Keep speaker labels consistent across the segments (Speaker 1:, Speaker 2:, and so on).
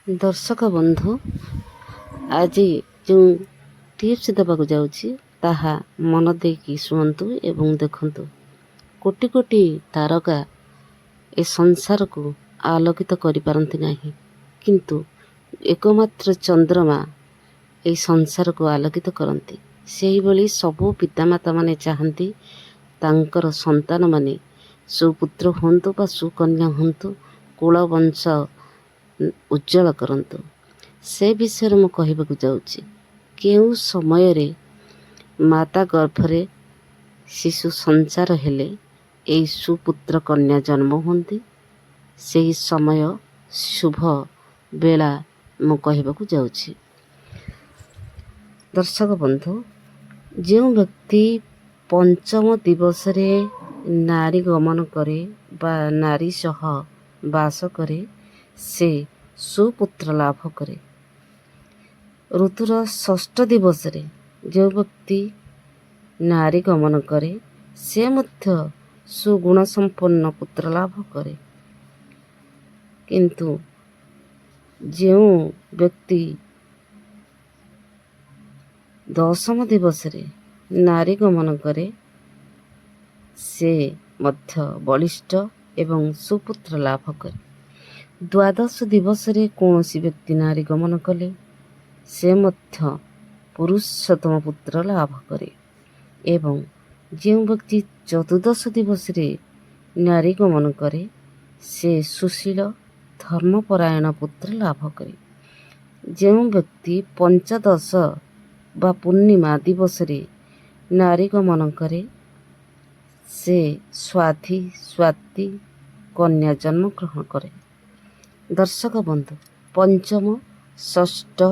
Speaker 1: दर्शक बंधु आज जो टिप्स देवाक जाऊँगी ताहा मन देकी शुणु एवं देखंतु। कोटि कोटि तारका ए संसार को आलोकित करि पारंती नाही, किंतु एकमात्र चंद्रमा ए संसार को आलोकित करती। सेही भली सबु पितामाता माने चाहती तांकर संतान माने सुपुत्र हुंतु बा सुकन्या हुंतु, कुल वंश उज्जवल करंतु। से विषय मु कहबाकू जाउची। केउ समय रे माता गर्भरे शिशु संचार हेले एई सुपुत्र कन्या जन्म होती, सेही समय शुभ बेला मु कहबाकू जाउची। दर्शक बंधु, जो व्यक्ति पंचम दिवस रे नारी गमन करे बा नारी सह बास करे से सुपुत्र लाभ करे। ऋतुर षष्ठ दिवस रे जो व्यक्ति नारी गमन करे से मध्य सुगुण संपन्न पुत्र लाभ करे। किंतु जो व्यक्ति दशम दिवस रे नारी गमन करे से मध्य बलिष्ठ एवं सुपुत्र लाभ करे। द्वादश दिवस रे कौनसी व्यक्ति नारी गमन कले से मध्य पुरुषोत्तम पुत्र लाभ करे। एवं जो व्यक्ति चतुर्दश दिवस रे नारी गमन करे से सुशील धर्मपरायण पुत्र लाभ करे। जो व्यक्ति पंचदश बा पूर्णिमा दिवस रे नारी गमन करे से स्वाति कन्या जन्म ग्रहण करे। दर्शक बंधु, पंचम, षष्ठ,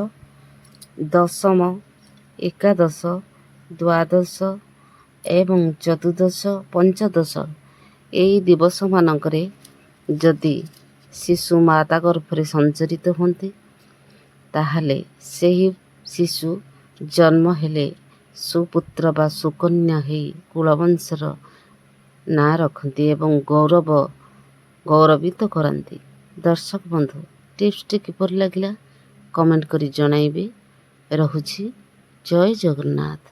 Speaker 1: दशम, एकादश, द्वादश एवं चतुर्दश, पंचदश एई दिवस मानकरे जदि शिशु माता गर्भरे संचरित होती ताहले सेही शिशु जन्म हेले सुपुत्र बा सुकन्या हेई कुलवंशर ना रखती एवं गौरवित करती। दर्शक बंधु, टिप्सटी किपर लगिला कमेंट करी जणाइबे। रहुछि। जय जगन्नाथ।